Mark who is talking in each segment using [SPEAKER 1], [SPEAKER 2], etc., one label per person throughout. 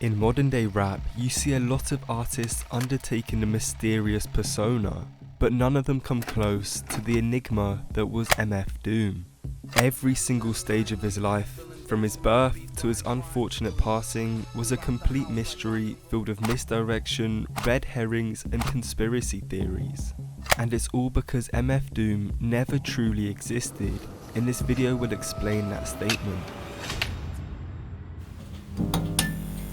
[SPEAKER 1] In modern day rap, you see a lot of artists undertaking a mysterious persona, but none of them come close to the enigma that was MF Doom. Every single stage of his life, from his birth to his unfortunate passing, was a complete mystery filled with misdirection, red herrings and conspiracy theories. And it's all because MF Doom never truly existed, and this video will explain that statement.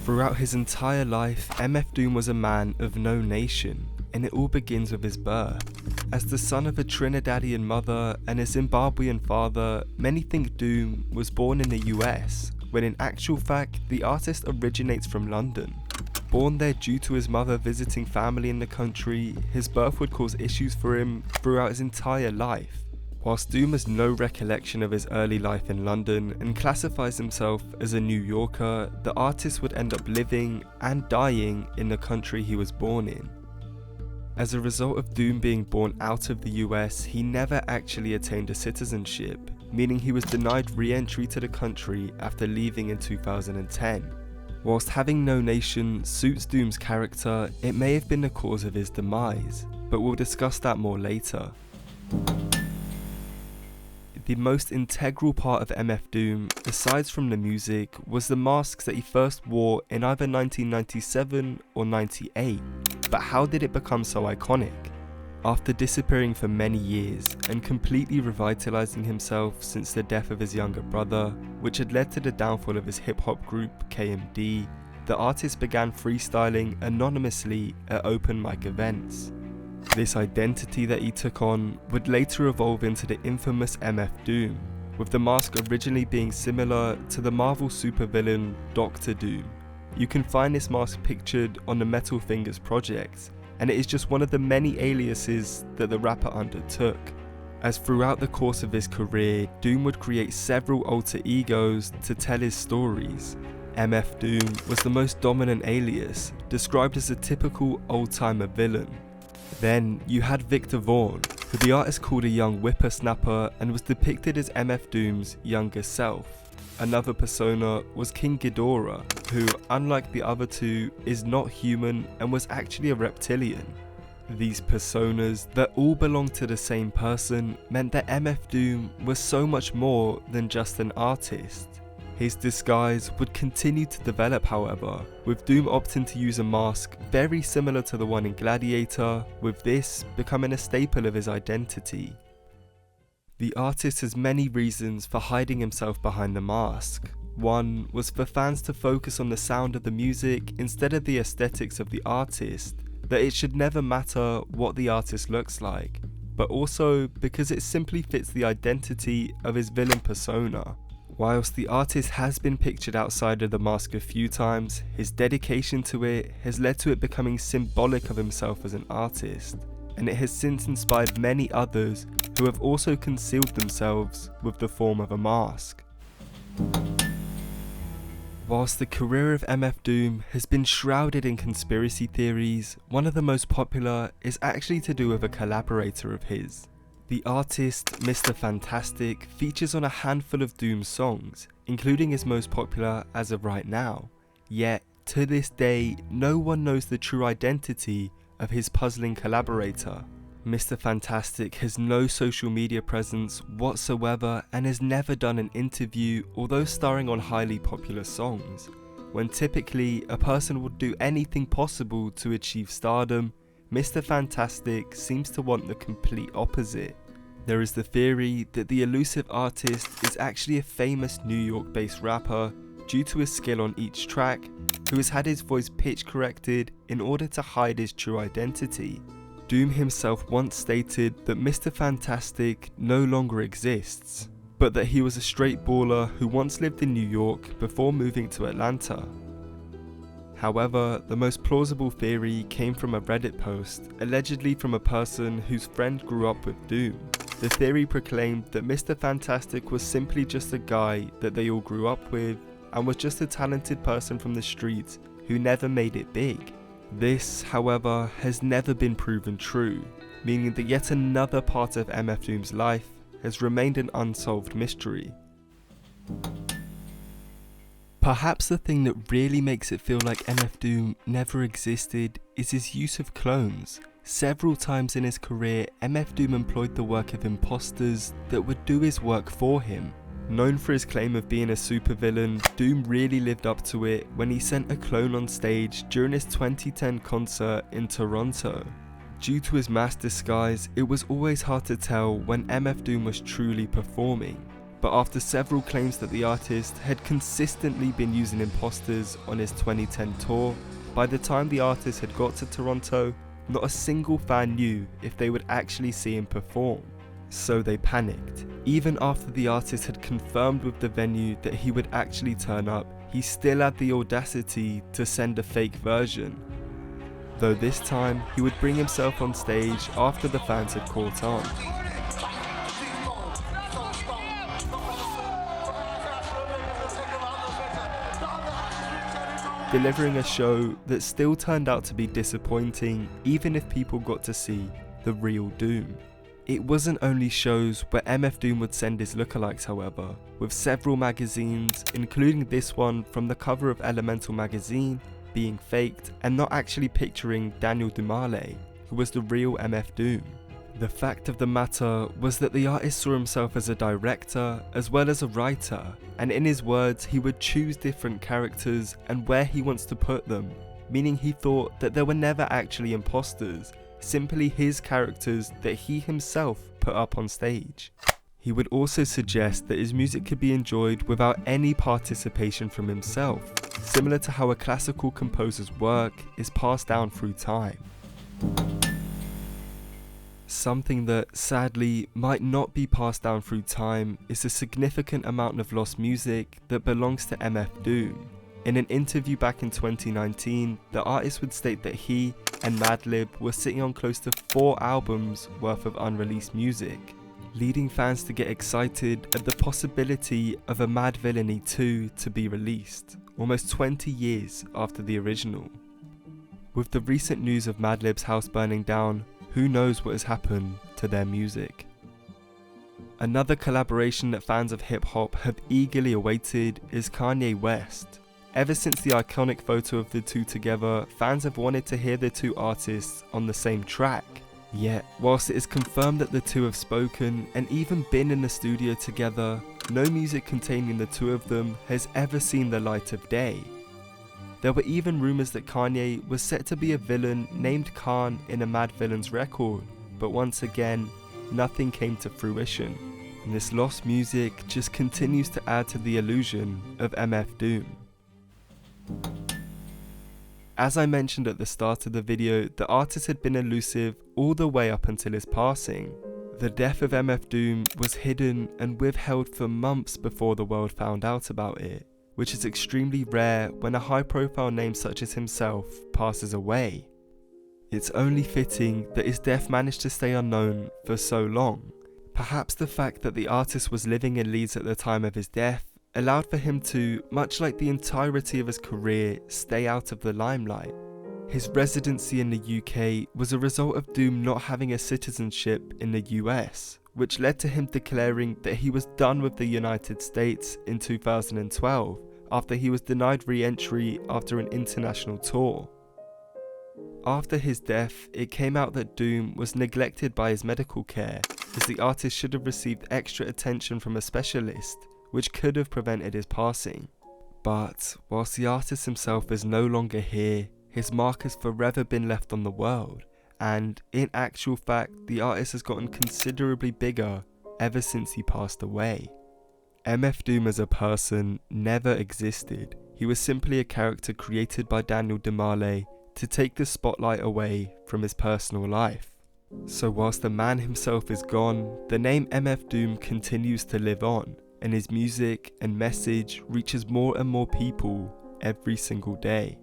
[SPEAKER 1] Throughout his entire life, MF Doom was a man of no nation, and it all begins with his birth. As the son of a Trinidadian mother and a Zimbabwean father, many think Doom was born in the US, when in actual fact, the artist originates from London. Born there due to his mother visiting family in the country, his birth would cause issues for him throughout his entire life. Whilst Doom has no recollection of his early life in London and classifies himself as a New Yorker, the artist would end up living and dying in the country he was born in. As a result of Doom being born out of the US, he never actually attained a citizenship, meaning he was denied re-entry to the country after leaving in 2010. Whilst having no nation suits Doom's character, it may have been the cause of his demise, but we'll discuss that more later. The most integral part of MF Doom, aside from the music, was the masks that he first wore in either 1997 or 98. But how did it become so iconic? After disappearing for many years and completely revitalizing himself since the death of his younger brother, which had led to the downfall of his hip-hop group KMD, the artist began freestyling anonymously at open mic events. This identity that he took on would later evolve into the infamous MF Doom, with the mask originally being similar to the Marvel supervillain Dr. Doom. You can find this mask pictured on the Metal Fingers project, and it is just one of the many aliases that the rapper undertook. As throughout the course of his career, Doom would create several alter egos to tell his stories. MF Doom was the most dominant alias, described as a typical old-timer villain. Then you had Victor Vaughn, who the artist called a young whippersnapper and was depicted as MF Doom's younger self. Another persona was King Ghidorah, who, unlike the other two, is not human and was actually a reptilian. These personas that all belonged to the same person meant that MF Doom was so much more than just an artist. His disguise would continue to develop, however, with Doom opting to use a mask very similar to the one in Gladiator, with this becoming a staple of his identity. The artist has many reasons for hiding himself behind the mask. One was for fans to focus on the sound of the music instead of the aesthetics of the artist, that it should never matter what the artist looks like, but also because it simply fits the identity of his villain persona. Whilst the artist has been pictured outside of the mask a few times, his dedication to it has led to it becoming symbolic of himself as an artist, and it has since inspired many others who have also concealed themselves with the form of a mask. Whilst the career of MF Doom has been shrouded in conspiracy theories, one of the most popular is actually to do with a collaborator of his. The artist, Mr. Fantastik, features on a handful of Doom songs, including his most popular as of right now. Yet, to this day, no one knows the true identity of his puzzling collaborator. Mr. Fantastik has no social media presence whatsoever and has never done an interview, although starring on highly popular songs. When typically a person would do anything possible to achieve stardom, Mr. Fantastik seems to want the complete opposite. There is the theory that the elusive artist is actually a famous New York-based rapper due to his skill on each track, who has had his voice pitch corrected in order to hide his true identity. Doom himself once stated that Mr. Fantastik no longer exists, but that he was a straight baller who once lived in New York before moving to Atlanta. However, the most plausible theory came from a Reddit post, allegedly from a person whose friend grew up with Doom. The theory proclaimed that Mr. Fantastik was simply just a guy that they all grew up with, and was just a talented person from the streets who never made it big. This, however, has never been proven true, meaning that yet another part of MF Doom's life has remained an unsolved mystery. Perhaps the thing that really makes it feel like MF Doom never existed is his use of clones. Several times in his career, MF Doom employed the work of imposters that would do his work for him. Known for his claim of being a supervillain, Doom really lived up to it when he sent a clone on stage during his 2010 concert in Toronto. Due to his mask disguise, it was always hard to tell when MF Doom was truly performing. But after several claims that the artist had consistently been using imposters on his 2010 tour, by the time the artist had got to Toronto, not a single fan knew if they would actually see him perform. So they panicked. Even after the artist had confirmed with the venue that he would actually turn up, he still had the audacity to send a fake version. Though this time, he would bring himself on stage after the fans had caught on. Delivering a show that still turned out to be disappointing even if people got to see the real Doom. It wasn't only shows where MF Doom would send his lookalikes however, with several magazines, including this one from the cover of Elemental magazine, being faked and not actually picturing Daniel Demise, who was the real MF Doom. The fact of the matter was that the artist saw himself as a director as well as a writer, and in his words he would choose different characters and where he wants to put them, meaning he thought that there were never actually imposters, simply his characters that he himself put up on stage. He would also suggest that his music could be enjoyed without any participation from himself, similar to how a classical composer's work is passed down through time. Something that, sadly, might not be passed down through time is a significant amount of lost music that belongs to MF Doom. In an interview back in 2019, the artist would state that he and Madlib were sitting on close to 4 albums worth of unreleased music, leading fans to get excited at the possibility of a Mad Villainy 2 to be released, almost 20 years after the original. With the recent news of Madlib's house burning down, who knows what has happened to their music. Another collaboration that fans of hip hop have eagerly awaited is Kanye West. Ever since the iconic photo of the two together, fans have wanted to hear the two artists on the same track. Yet, whilst it is confirmed that the two have spoken and even been in the studio together, no music containing the two of them has ever seen the light of day. There were even rumours that Kanye was set to be a villain named Khan in a Mad Villains record, but once again, nothing came to fruition, and this lost music just continues to add to the illusion of MF Doom. As I mentioned at the start of the video, the artist had been elusive all the way up until his passing. The death of MF Doom was hidden and withheld for months before the world found out about it, which is extremely rare when a high-profile name such as himself passes away. It's only fitting that his death managed to stay unknown for so long. Perhaps the fact that the artist was living in Leeds at the time of his death allowed for him to, much like the entirety of his career, stay out of the limelight. His residency in the UK was a result of Doom not having a citizenship in the US, which led to him declaring that he was done with the United States in 2012, after he was denied re-entry after an international tour. After his death, it came out that Doom was neglected by his medical care, as the artist should have received extra attention from a specialist, which could have prevented his passing. But whilst the artist himself is no longer here, his mark has forever been left on the world, and in actual fact, the artist has gotten considerably bigger ever since he passed away. MF Doom as a person never existed. He was simply a character created by Daniel Demise to take the spotlight away from his personal life. So whilst the man himself is gone, the name MF Doom continues to live on, and his music and message reaches more and more people every single day.